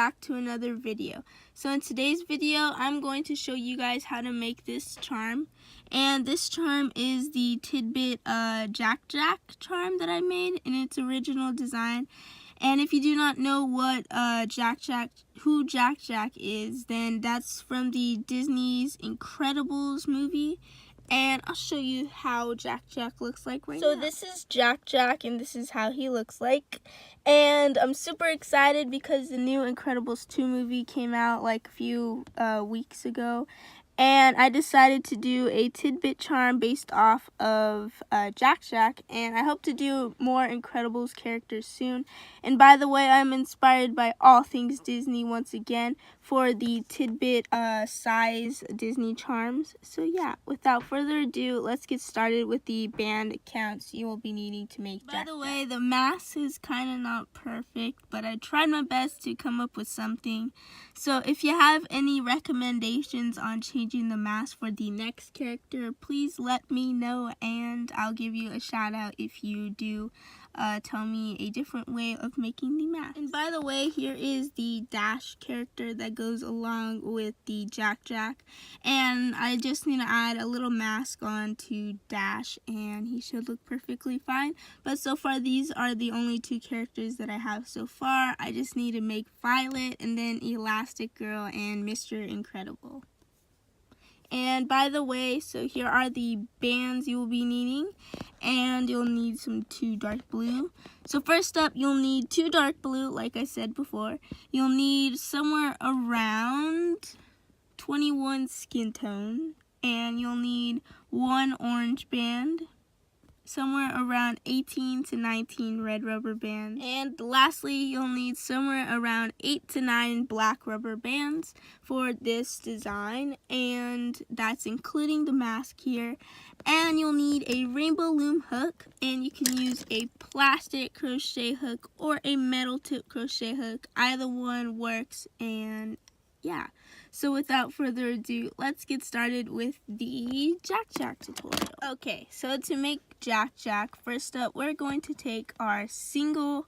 back to another video. So in today's video, I'm going to show you guys how to make this charm. And this charm is the Tidbit Jack charm that I made in its original design. And if you do not know what who Jack is, then that's from the Disney's Incredibles movie. And I'll show you how Jack looks like right now. So this is Jack, and this is how he looks like. And I'm super excited because the new Incredibles 2 movie came out like a few weeks ago. And I decided to do a Tidbit charm based off of Jack, and I hope to do more Incredibles characters soon. And by the way, I'm inspired by all things Disney once again for the Tidbit size Disney charms. So yeah, without further ado, let's get started with the band counts you will be needing to make Jack. By the way, the mask is kind of not perfect, but I tried my best to come up with something. So if you have any recommendations on changing the mask for the next character, please let me know and I'll give you a shout out if you do tell me a different way of making the mask. And by the way, here is the Dash character that goes along with the Jack, and I just need to add a little mask on to Dash and he should look perfectly fine. But so far these are the only two characters that I have so far. I just need to make Violet and then Elastic Girl and Mr. Incredible. And by the way, so here are the bands you will be needing, and you'll need some 2 dark blue. So first up, you'll need 2 dark blue, like I said before. You'll need somewhere around 21 skin tone, and you'll need 1 orange band, somewhere around 18 to 19 red rubber bands, and lastly you'll need somewhere around 8 to 9 black rubber bands for this design, and that's including the mask here. And you'll need a rainbow loom hook, and you can use a plastic crochet hook or a metal tip crochet hook. Either one works, and yeah. So without further ado, let's get started with the Jack tutorial. Okay, so to make Jack, first up we're going to take our single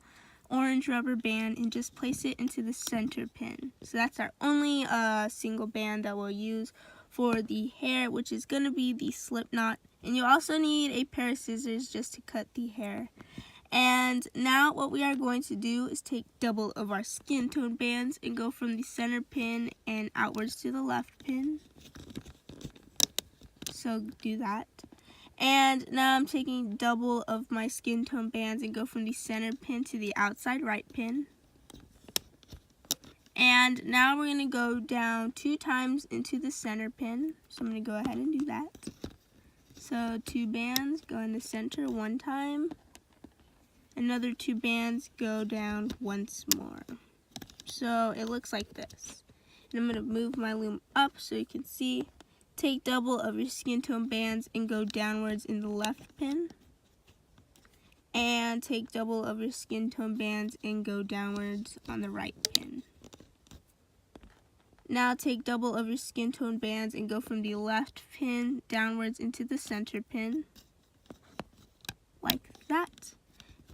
orange rubber band and just place it into the center pin. So that's our only single band that we'll use for the hair, which is going to be the slip knot. And you also need a pair of scissors just to cut the hair. And now what we are going to do is take double of our skin tone bands and go from the center pin and outwards to the left pin. So do that. And now I'm taking double of my skin tone bands and go from the center pin to the outside right pin. And now we're going to go down 2 times into the center pin. So I'm going to go ahead and do that. So 2 bands go in the center 1 time. Another 2 bands go down once more. So it looks like this. And I'm going to move my loom up so you can see. Take double of your skin tone bands and go downwards in the left pin. And take double of your skin tone bands and go downwards on the right pin. Now take double of your skin tone bands and go from the left pin downwards into the center pin. Like that.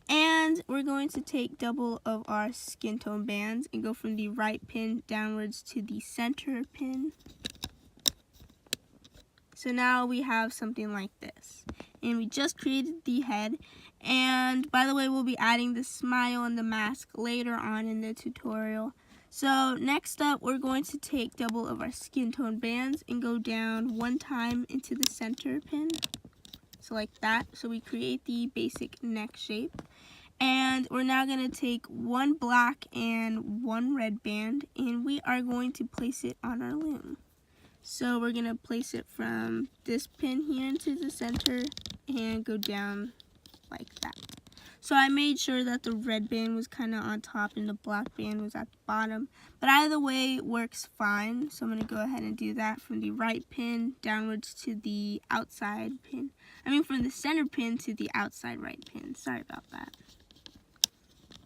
And we're going to take double of our skin tone bands and go from the right pin downwards to the center pin. So now we have something like this. And we just created the head. And by the way, we'll be adding the smile and the mask later on in the tutorial. So next up, we're going to take double of our skin tone bands and go down 1 time into the center pin. So like that. So we create the basic neck shape. And we're now going to take 1 black and 1 red band, and we are going to place it on our loom. So we're going to place it from this pin here into the center and go down like that. So I made sure that the red band was kind of on top and the black band was at the bottom. But either way works fine. So I'm going to go ahead and do that from the right pin downwards to the outside pin. From the center pin to the outside right pin. Sorry about that.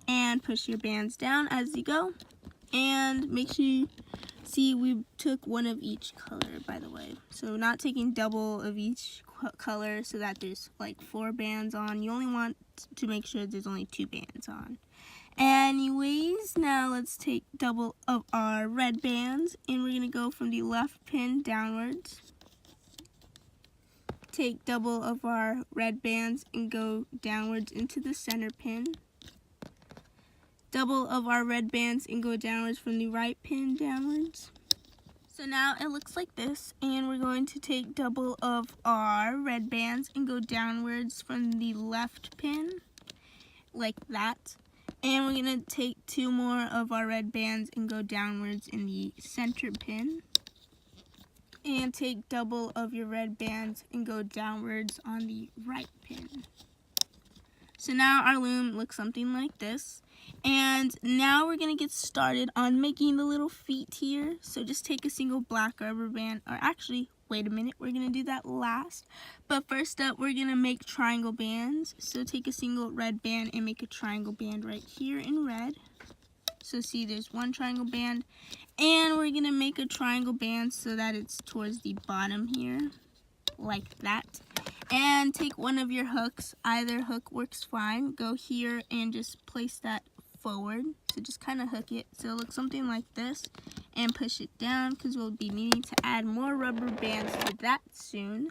And push your bands down as you go. And make sure you see we took 1 of each color, by the way. So not taking double of each color so that there's like 4 bands on. You only want to make sure there's only 2 bands on. Anyways, now let's take double of our red bands, and we're going to go from the left pin downwards. Take double of our red bands and go downwards into the center pin. Double of our red bands and go downwards from the right pin downwards. So now it looks like this, and we're going to take double of our red bands and go downwards from the left pin, like that. And we're going to take 2 more of our red bands and go downwards in the center pin. And take double of your red bands and go downwards on the right pin. So now our loom looks something like this. And now we're going to get started on making the little feet here. So just take a single black rubber band, or actually, wait a minute, we're going to do that last. But first up, we're going to make triangle bands. So take a single red band and make a triangle band right here in red. So see, there's one triangle band. And we're going to make a triangle band so that it's towards the bottom here, like that. And take one of your hooks, either hook works fine. Go here and just place that forward. So just kind of hook it so it looks something like this, and push it down because we'll be needing to add more rubber bands to that soon.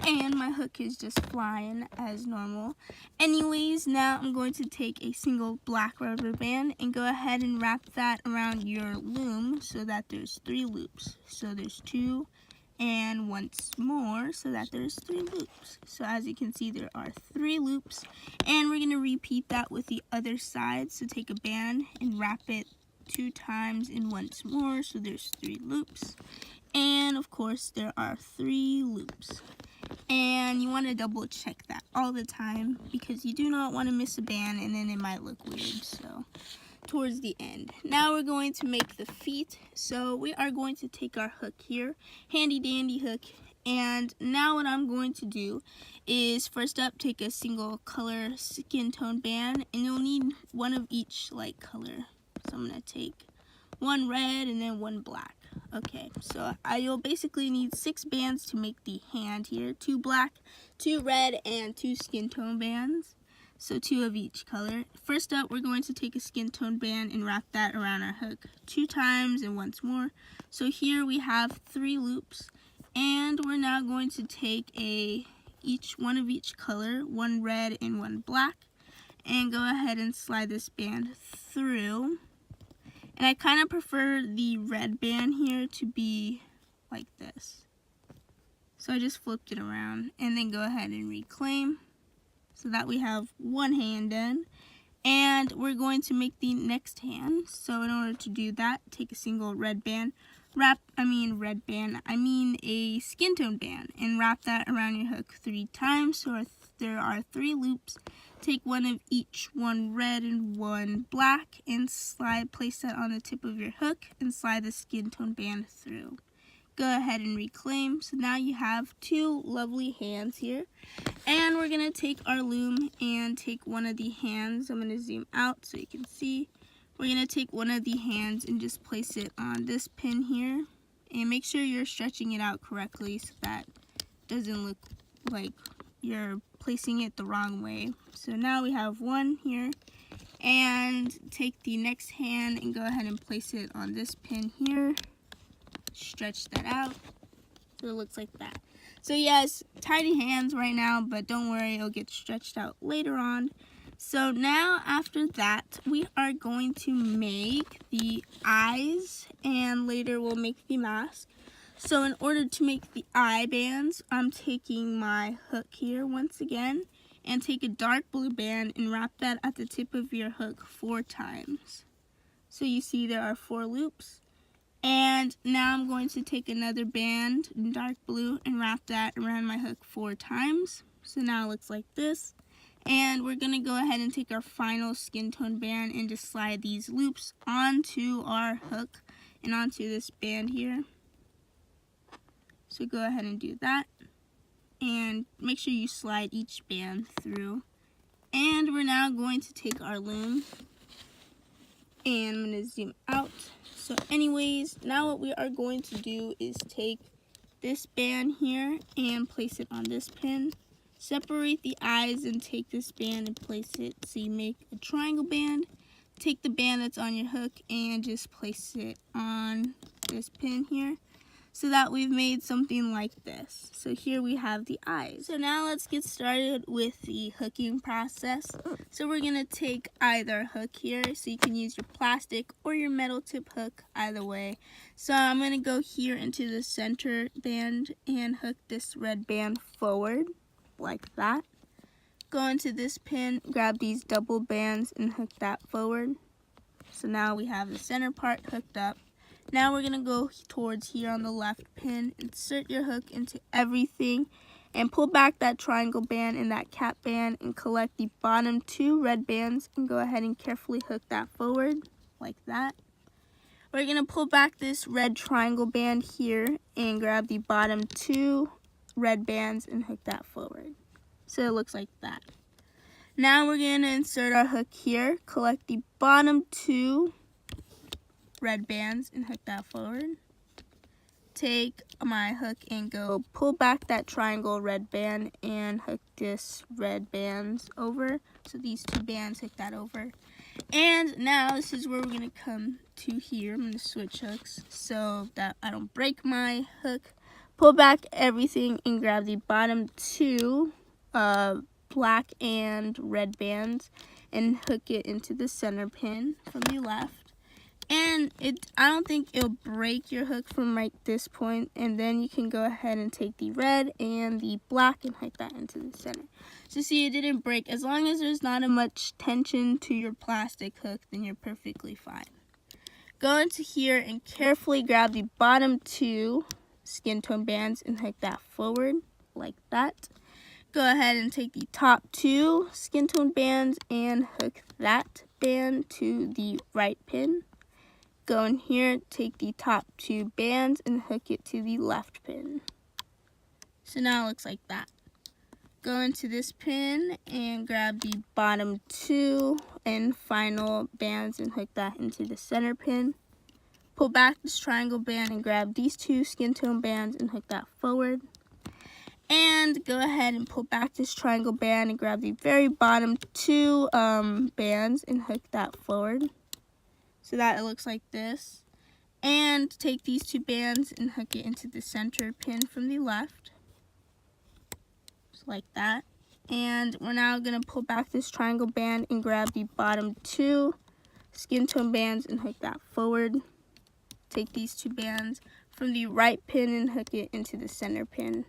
And my hook is just flying as normal. Anyways, now I'm going to take a single black rubber band and go ahead and wrap that around your loom so that there's 3 loops. So there's 2 and once more so that there's 3 loops. So as you can see, there are 3 loops, and we're going to repeat that with the other side. So take a band and wrap it 2 times and once more so there's 3 loops. And of course there are 3 loops. And you want to double check that all the time because you do not want to miss a band and then it might look weird. So towards the end, now we're going to make the feet. So we are going to take our hook here, handy dandy hook, and now what I'm going to do is first up take a single color skin tone band, and you'll need one of each like color. So I'm going to take 1 red and then 1 black. Okay, so you'll basically need 6 bands to make the hand here. 2 black, 2 red, and 2 skin tone bands. So 2 of each color. First up, we're going to take a skin tone band and wrap that around our hook 2 times and once more. So here we have 3 loops, and we're now going to take each one of each color, 1 red and 1 black, and go ahead and slide this band through. And I kind of prefer the red band here to be like this. So I just flipped it around and then go ahead and reclaim so that we have 1 hand done. And we're going to make the next hand. So in order to do that, take a single red band, a skin tone band, and wrap that around your hook 3 times. So there are 3 loops. Take 1 of each, 1 red and 1 black, and place that on the tip of your hook and slide the skin tone band through. Go ahead and reclaim. So now you have 2 lovely hands here. And we're going to take our loom and take one of the hands. I'm going to zoom out so you can see. We're going to take one of the hands and just place it on this pin here. And make sure you're stretching it out correctly so that it doesn't look like you're placing it the wrong way. So now we have 1 here, and take the next hand and go ahead and place it on this pin here. Stretch that out so it looks like that. So yes, tiny hands right now, but don't worry, it'll get stretched out later on. So now after that, we are going to make the eyes, and later we'll make the mask. So in order to make the eye bands, I'm taking my hook here once again and take a dark blue band and wrap that at the tip of your hook 4 times. So you see there are 4 loops. And now I'm going to take another band in dark blue and wrap that around my hook 4 times. So now it looks like this. And we're going to go ahead and take our final skin tone band and just slide these loops onto our hook and onto this band here. So go ahead and do that, and make sure you slide each band through. And we're now going to take our loom, and I'm going to zoom out. So anyways, now what we are going to do is take this band here and place it on this pin. Separate the eyes and take this band and place it so you make a triangle band. take the band that's on your hook and just place it on this pin here, so that we've made something like this. So here we have the eyes. So now let's get started with the hooking process. So we're gonna take either hook here, so you can use your plastic or your metal tip hook, either way. So I'm gonna go here into the center band and hook this red band forward, like that. Go into this pin, grab these double bands and hook that forward. So now we have the center part hooked up. Now we're going to go towards here on the left pin, insert your hook into everything, and pull back that triangle band and that cap band and collect the bottom 2 red bands and go ahead and carefully hook that forward, like that. We're going to pull back this red triangle band here and grab the bottom 2 red bands and hook that forward. So it looks like that. Now we're going to insert our hook here, collect the bottom 2 red bands and hook that forward. Take my hook and go pull back that triangle red band and hook this red bands over. So these 2 bands, hook that over. And now this is where we're going to come to here. I'm going to switch hooks so that I don't break my hook. Pull back everything and grab the bottom 2 black and red bands and hook it into the center pin from the left. And I don't think it'll break your hook from right this point, and then you can go ahead and take the red and the black and hook that into the center. So see, it didn't break. As long as there's not much tension to your plastic hook, then you're perfectly fine. Go into here and carefully grab the bottom 2 skin tone bands and hook that forward, like that. Go ahead and take the top 2 skin tone bands and hook that band to the right pin. Go in here, take the top 2 bands and hook it to the left pin. So now it looks like that. Go into this pin and grab the bottom 2 and final bands and hook that into the center pin. Pull back this triangle band and grab these 2 skin tone bands and hook that forward. And go ahead and pull back this triangle band and grab the very bottom 2 bands and hook that forward, so that it looks like this. And take these 2 bands and hook it into the center pin from the left, just like that. And we're now going to pull back this triangle band and grab the bottom 2 skin tone bands and hook that forward. Take these 2 bands from the right pin and hook it into the center pin.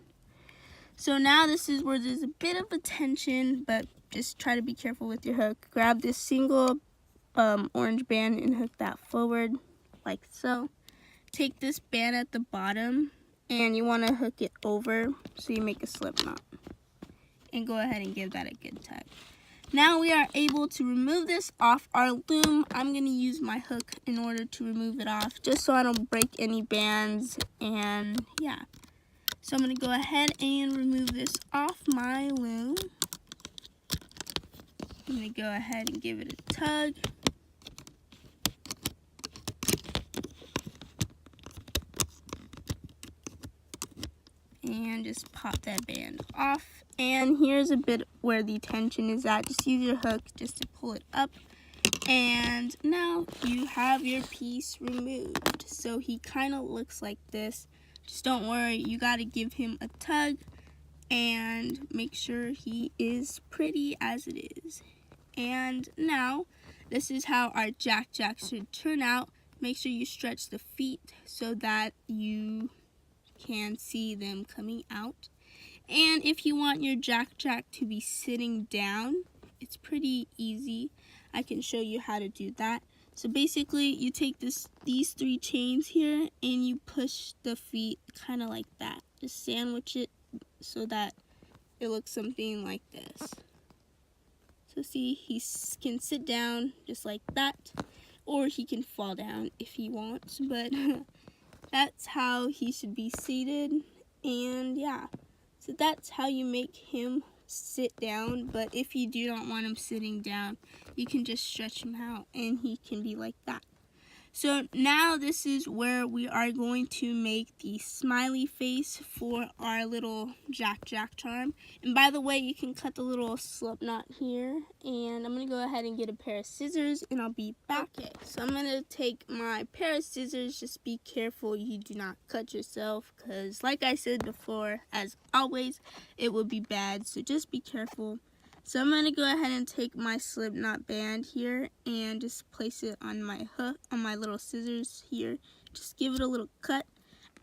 So now this is where there's a bit of a tension, but just try to be careful with your hook. Grab this single orange band and hook that forward, like so. Take this band at the bottom and you want to hook it over so you make a slip knot. And go ahead and give that a good tug. Now we are able to remove this off our loom. I'm going to use my hook in order to remove it off, just so I don't break any bands, and yeah. So I'm going to go ahead and remove this off my loom. I'm going to go ahead and give it a tug. And just pop that band off. And here's a bit where the tension is at. Just use your hook just to pull it up. And now you have your piece removed. So he kind of looks like this. Just don't worry, you got to give him a tug and make sure he is pretty as it is. And now, this is how our Jack should turn out. Make sure you stretch the feet so that you can see them coming out. And if you want your Jack to be sitting down, it's pretty easy. I can show you how to do that. So basically, you take these 3 chains here and you push the feet kind of like that. Just sandwich it so that it looks something like this. So see, he can sit down just like that, or he can fall down if he wants, but that's how he should be seated. And yeah, so that's how you make him sit down. But if you do not want him sitting down, you can just stretch him out and he can be like that. So now this is where we are going to make the smiley face for our little Jack charm. And by the way, you can cut the little slip knot here. And I'm going to go ahead and get a pair of scissors and I'll be back. Okay, so I'm going to take my pair of scissors. Just be careful you do not cut yourself, because like I said before, as always, it would be bad. So just be careful. So I'm going to go ahead and take my slip knot band here and just place it on my hook, on my little scissors here. Just give it a little cut.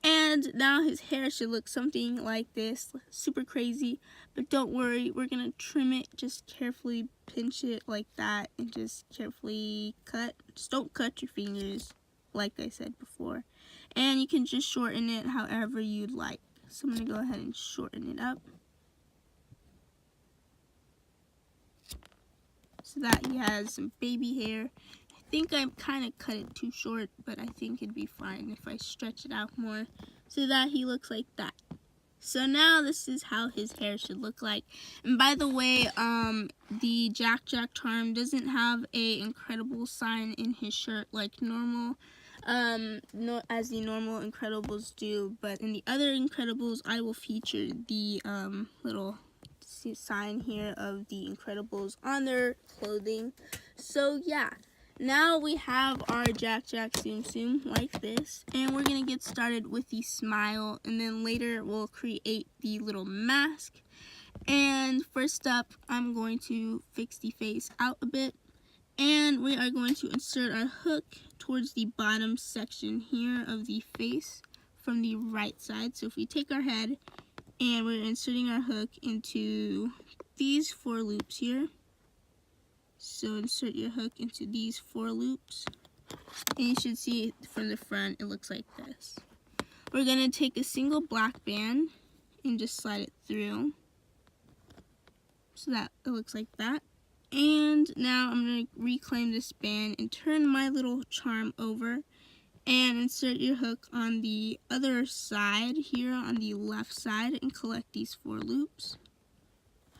And now his hair should look something like this, super crazy. But don't worry, we're going to trim it. Just carefully pinch it like that and just carefully cut. Just don't cut your fingers, like I said before. And you can just shorten it however you'd like. So I'm going to go ahead and shorten it up, so that he has some baby hair. I think I kind of cut it too short, but I think it'd be fine if I stretch it out more so that he looks like that. So now this is how his hair should look like. And by the way, the Jack charm doesn't have a incredible sign in his shirt like normal, as the normal Incredibles do. But in the other Incredibles, I will feature the little sign here of the Incredibles on their clothing. So yeah, now we have our Jack Zoom Zoom like this, and we're gonna get started with the smile, and then later we'll create the little mask. And first up, I'm going to fix the face out a bit, and we are going to insert our hook towards the bottom section here of the face from the right side. So if we take our head and we're inserting our hook into these 4 loops here. So insert your hook into these 4 loops. And you should see from the front, it looks like this. We're going to take a single black band and just slide it through, so that it looks like that. And now I'm going to reclaim this band and turn my little charm over and insert your hook on the other side here on the left side and collect these 4 loops.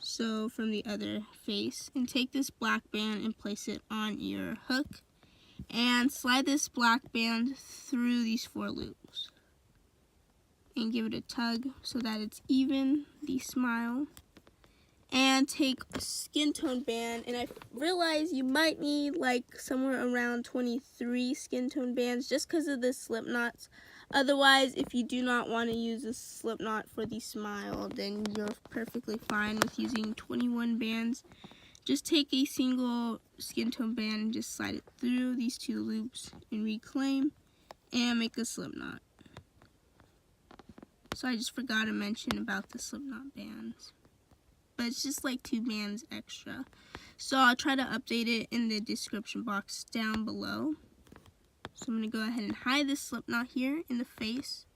So from the other face, and take this black band and place it on your hook and slide this black band through these 4 loops and give it a tug so that it's even, the smile. And take a skin tone band, and I realize you might need like somewhere around 23 skin tone bands just because of the slip knots. Otherwise, if you do not want to use a slip knot for the smile, then you're perfectly fine with using 21 bands. Just take a single skin tone band and just slide it through these 2 loops and reclaim and make a slip knot. So I just forgot to mention about the slip knot bands, but it's just like 2 bands extra. So I'll try to update it in the description box down below. So I'm going to go ahead and hide this slip knot here in the face.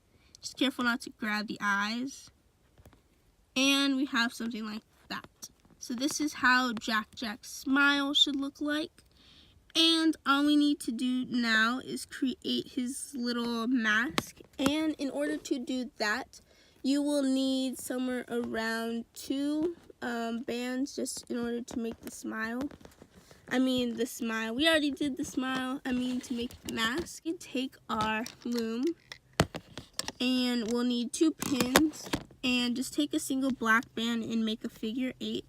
Just careful not to grab the eyes. And we have something like that. So this is how Jack's smile should look like. And all we need to do now is create his little mask. And in order to do that, you will need somewhere around 2 bands just in order to make the smile. The smile. We already did the smile. To make the mask. We take our loom and we'll need 2 pins, and just take a single black band and make a figure 8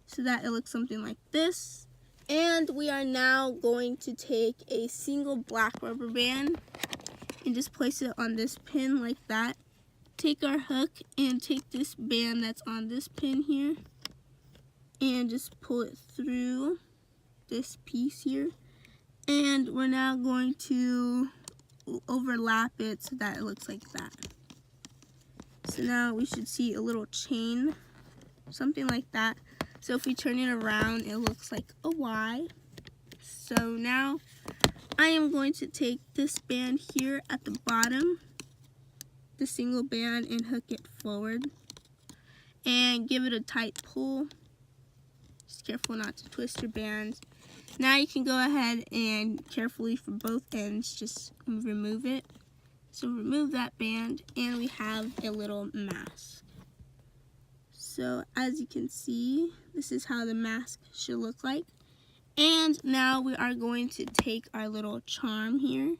so that it looks something like this. And we are now going to take a single black rubber band and just place it on this pin like that. Take our hook and take this band that's on this pin here and just pull it through this piece here. And we're now going to overlap it so that it looks like that. So now we should see a little chain, something like that. So if we turn it around, it looks like a Y. So now I am going to take this band here at the bottom, the single band, and hook it forward and give it a tight pull. Just careful not to twist your bands. Now you can go ahead and carefully from both ends just remove it. So remove that band and we have a little mask. So as you can see, this is how the mask should look like. And now we are going to take our little charm here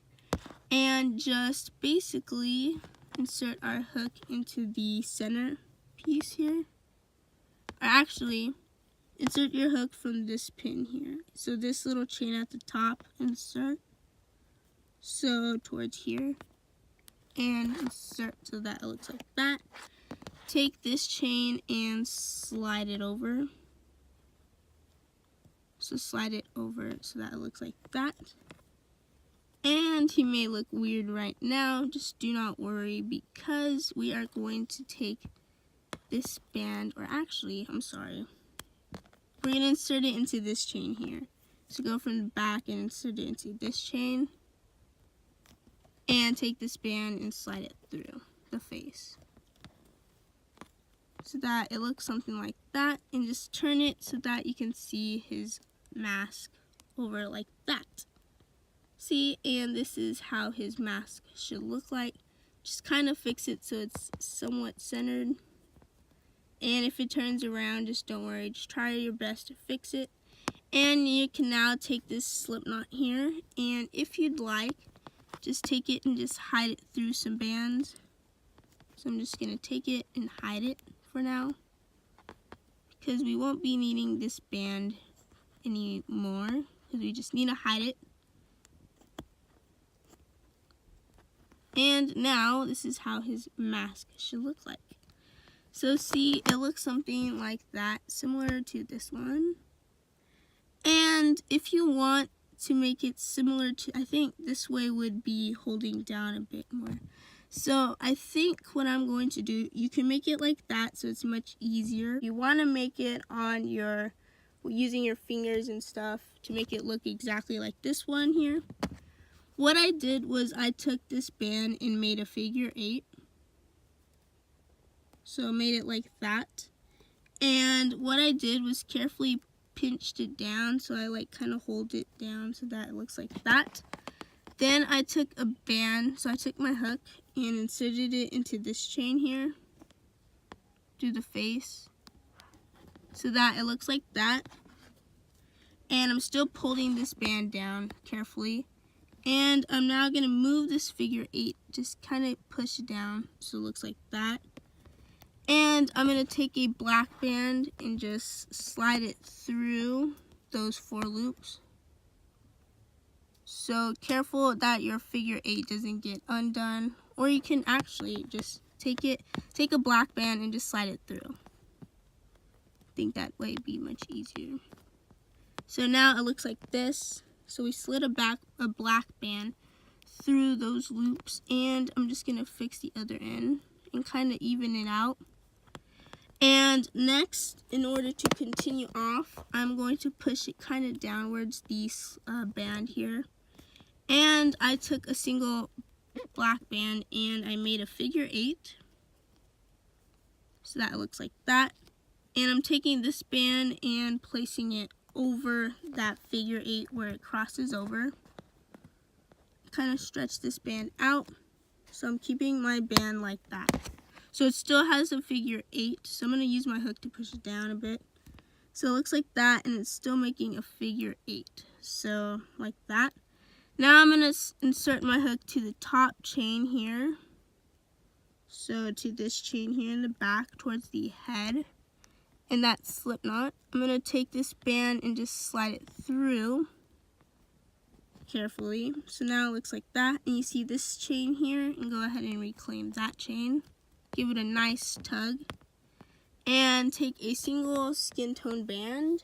and just basically insert our hook into the center piece here. Or actually, insert your hook from this pin here. So this little chain at the top, insert. So towards here. And insert so that it looks like that. Take this chain and slide it over. So slide it over so that it looks like that. And he may look weird right now, just do not worry because we are going to take this band, or actually, I'm sorry. We're going to insert it into this chain here. So go from the back and insert it into this chain. And take this band and slide it through the face. So that it looks something like that. And just turn it so that you can see his mask over like that. See, and this is how his mask should look like. Just kind of fix it so it's somewhat centered. And if it turns around, just don't worry, just try your best to fix it. And you can now take this slip knot here, and if you'd like, just take it and just hide it through some bands. So I'm just going to take it and hide it for now, because we won't be needing this band anymore, because we just need to hide it. And now this is how his mask should look like. So see, it looks something like that, similar to this one. And if you want to make it similar to, I think this way would be holding down a bit more. So I think what I'm going to do, you can make it like that so it's much easier. You want to make it on your, using your fingers and stuff to make it look exactly like this one here. What I did was I took this band and made a figure 8. So I made it like that. And what I did was carefully pinched it down, so I like kind of hold it down so that it looks like that. Then I took a band, so I took my hook and inserted it into this chain here through the face so that it looks like that. And I'm still pulling this band down carefully. And I'm now going to move this figure 8, just kind of push it down so it looks like that. And I'm going to take a black band and just slide it through those 4 loops. So careful that your figure 8 doesn't get undone. Or you can actually just take a black band and just slide it through. I think that way would be much easier. So now it looks like this. So we slid a black band through those loops, and I'm just going to fix the other end and kind of even it out. And next, in order to continue off, I'm going to push it kind of downwards, this band here. And I took a single black band and I made a figure 8. So that looks like that. And I'm taking this band and placing it over that figure 8 where it crosses over. Kind of stretch this band out. So I'm keeping my band like that. So it still has a figure 8. So I'm going to use my hook to push it down a bit. So it looks like that, and it's still making a figure 8. So like that. Now I'm going to insert my hook to the top chain here. So to this chain here in the back towards the head. And that slip knot. I'm going to take this band and just slide it through carefully. So now it looks like that. And you see this chain here, and go ahead and reclaim that chain. Give it a nice tug. And take a single skin tone band.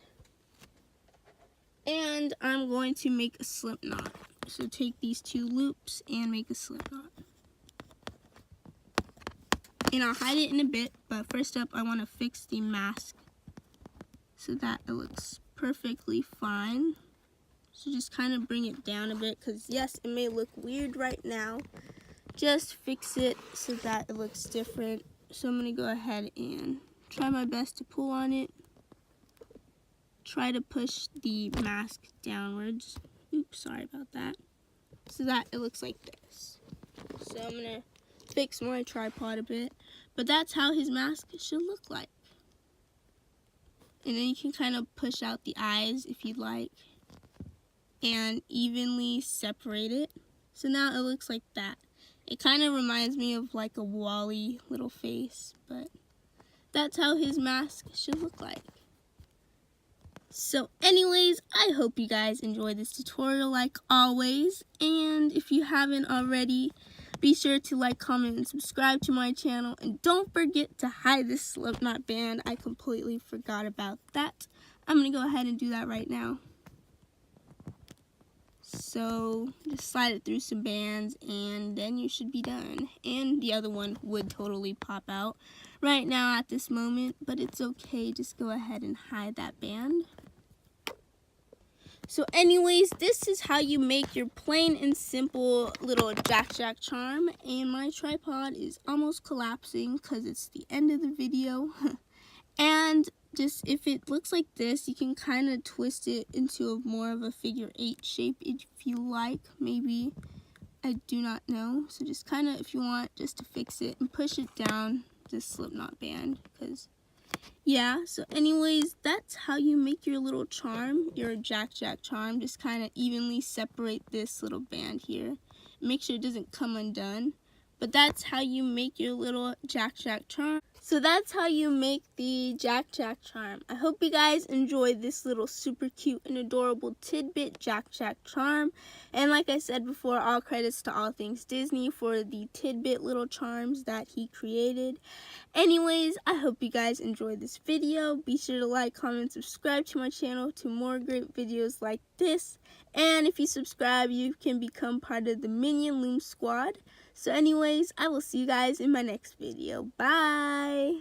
And I'm going to make a slip knot. So take these 2 loops and make a slip knot. And I'll hide it in a bit, but first up I want to fix the mask so that it looks perfectly fine. So just kind of bring it down a bit, because yes, it may look weird right now. Just fix it so that it looks different. So I'm going to go ahead and try my best to pull on it. Try to push the mask downwards. Oops, sorry about that. So that it looks like this. So I'm going to fix my tripod a bit, but that's how his mask should look like. And then you can kind of push out the eyes if you'd like. and evenly separate it. So now it looks like that. It kind of reminds me of like a Wall-E little face, but that's how his mask should look like. So anyways, I hope you guys enjoyed this tutorial like always, and if you haven't already, be sure to like, comment, and subscribe to my channel, and don't forget to hide this Slipknot band. I completely forgot about that. I'm gonna go ahead and do that right now. So just slide it through some bands and then you should be done. And the other one would totally pop out right now at this moment, but it's okay, just go ahead and hide that band. So anyways, this is how you make your plain and simple little Jack charm, and my tripod is almost collapsing because it's the end of the video. And just, if it looks like this, you can kind of twist it into more of a figure 8 shape if you like, maybe, I do not know. So just kind of, if you want, just to fix it and push it down this Slipknot band, because yeah. So anyways, that's how you make your little charm, your Jack charm. Just kind of evenly separate this little band here. Make sure it doesn't come undone. But that's how you make your little Jack charm. So that's how you make the Jack charm. I hope you guys enjoyed this little super cute and adorable Tidbit Jack charm. And like I said before, all credits to All Things Disney for the Tidbit little charms that he created. Anyways, I hope you guys enjoyed this video. Be sure to like, comment, subscribe to my channel to more great videos like this. And if you subscribe, you can become part of the Minion Loom squad. So anyways, I will see you guys in my next video. Bye!